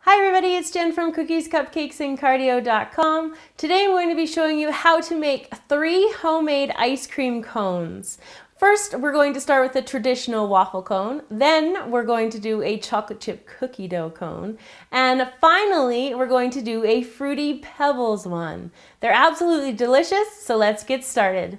Hi everybody, it's Jen from cookiescupcakesandcardio.com. Today I'm going to be showing you how to make 3 homemade ice cream cones. First, we're going to start with a traditional waffle cone. Then we're going to do a chocolate chip cookie dough cone. And finally, we're going to do a Fruity Pebbles one. They're absolutely delicious, so let's get started.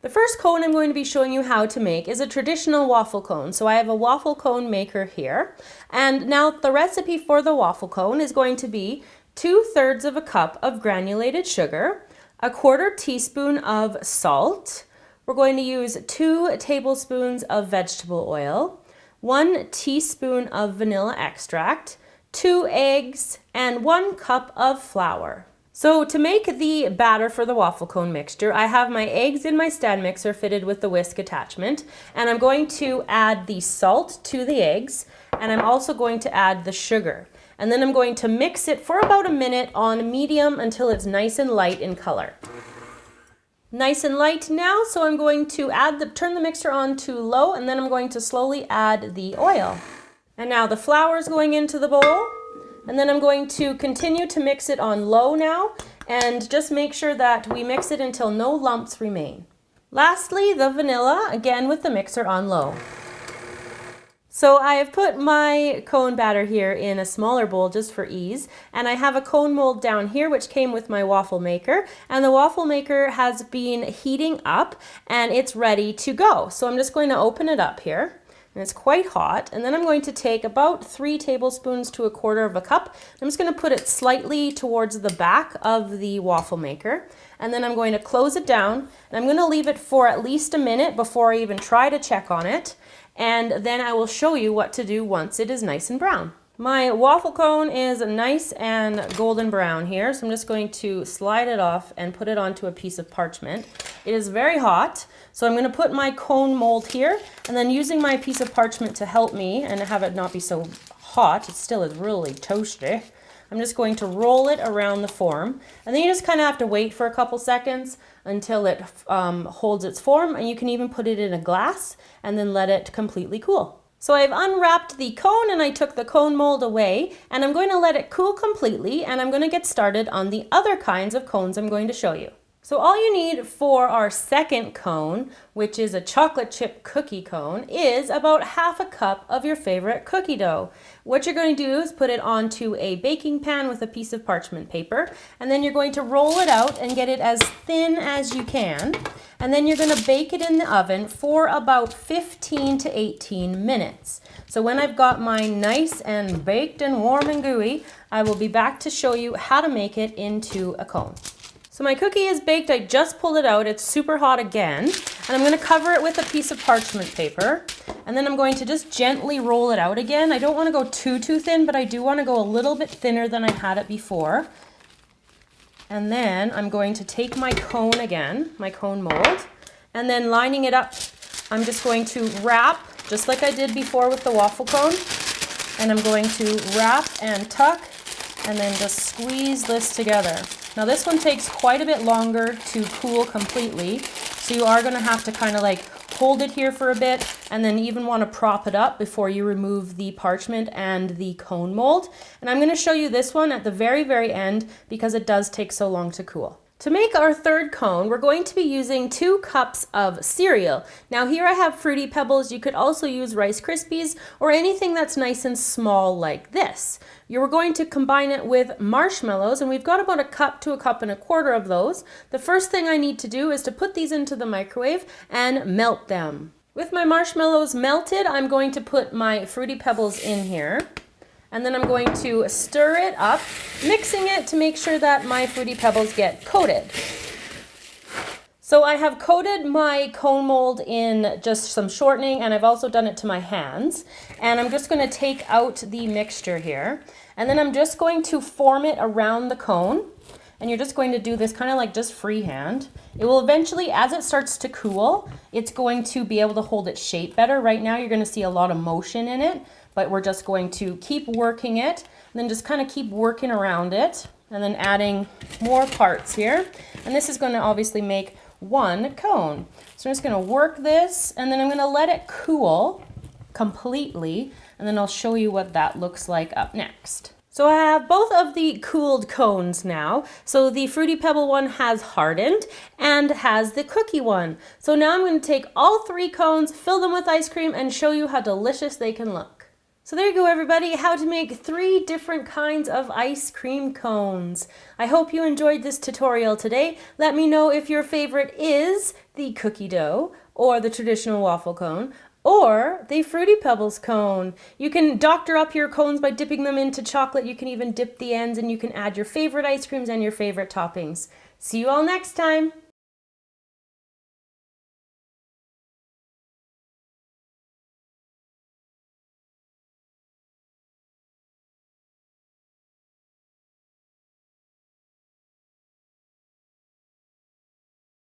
The first cone I'm going to be showing you how to make is a traditional waffle cone. So I have a waffle cone maker here. And now the recipe for the waffle cone is going to be 2/3 of a cup of granulated sugar, 1/4 teaspoon of salt. We're going to use 2 tablespoons of vegetable oil, 1 teaspoon of vanilla extract, 2 eggs, and 1 cup of flour. So to make the batter for the waffle cone mixture, I have my eggs in my stand mixer fitted with the whisk attachment, and I'm going to add the salt to the eggs, and I'm also going to add the sugar. And then I'm going to mix it for about a minute on medium until it's nice and light in color. Nice and light now, so I'm going to turn the mixer on to low, and then I'm going to slowly add the oil. And now the flour is going into the bowl. And then I'm going to continue to mix it on low now, and just make sure that we mix it until no lumps remain. Lastly, the vanilla, again with the mixer on low. So I have put my cone batter here in a smaller bowl just for ease, and I have a cone mold down here which came with my waffle maker, and the waffle maker has been heating up and it's ready to go. So I'm just going to open it up here. And it's quite hot, and then I'm going to take about 3 tablespoons to 1/4 of a cup. I'm just going to put it slightly towards the back of the waffle maker, and then I'm going to close it down, and I'm going to leave it for at least a minute before I even try to check on it, and then I will show you what to do once it is nice and brown. My waffle cone is nice and golden brown here, so I'm just going to slide it off and put it onto a piece of parchment. It is very hot, so I'm going to put my cone mold here, and then using my piece of parchment to help me and have it not be so hot, it still is really toasty, I'm just going to roll it around the form, and then you just kind of have to wait for a couple seconds until it holds its form, and you can even put it in a glass and then let it completely cool. So I've unwrapped the cone and I took the cone mold away, and I'm going to let it cool completely, and I'm going to get started on the other kinds of cones I'm going to show you. So all you need for our second cone, which is a chocolate chip cookie cone, is about 1/2 cup of your favorite cookie dough. What you're going to do is put it onto a baking pan with a piece of parchment paper, and then you're going to roll it out and get it as thin as you can. And then you're going to bake it in the oven for about 15 to 18 minutes. So when I've got mine nice and baked and warm and gooey, I will be back to show you how to make it into a cone. So my cookie is baked, I just pulled it out, it's super hot again, and I'm going to cover it with a piece of parchment paper, and then I'm going to just gently roll it out again. I don't want to go too thin, but I do want to go a little bit thinner than I had it before. And then I'm going to take my cone again, my cone mold, and then lining it up, I'm just going to wrap, just like I did before with the waffle cone, and I'm going to wrap and tuck, and then just squeeze this together. Now this one takes quite a bit longer to cool completely, so you are going to have to kind of like hold it here for a bit, and then even want to prop it up before you remove the parchment and the cone mold. And I'm going to show you this one at the very end because it does take so long to cool. To make our third cone, we're going to be using 2 cups of cereal. Now here I have Fruity Pebbles. You could also use Rice Krispies or anything that's nice and small like this. You're going to combine it with marshmallows, and we've got about 1 cup to 1 1/4 cups of those. The first thing I need to do is to put these into the microwave and melt them. With my marshmallows melted, I'm going to put my Fruity Pebbles in here. And then I'm going to stir it up, mixing it to make sure that my Fruity Pebbles get coated. So I have coated my cone mold in just some shortening, and I've also done it to my hands. And I'm just going to take out the mixture here. And then I'm just going to form it around the cone. And you're just going to do this kind of like just freehand. It will eventually, as it starts to cool, it's going to be able to hold its shape better. Right now you're going to see a lot of motion in it, but we're just going to keep working it, and then just kind of keep working around it, and then adding more parts here. And this is going to obviously make 1 cone. So I'm just going to work this, and then I'm going to let it cool completely, and then I'll show you what that looks like up next. So I have both of the cooled cones now. So the Fruity Pebble one has hardened and has the cookie one. So now I'm going to take all 3 cones, fill them with ice cream, and show you how delicious they can look. So there you go, everybody, how to make 3 different kinds of ice cream cones. I hope you enjoyed this tutorial today. Let me know if your favorite is the cookie dough or the traditional waffle cone, or the Fruity Pebbles cone. You can doctor up your cones by dipping them into chocolate. You can even dip the ends, and you can add your favorite ice creams and your favorite toppings. See you all next time.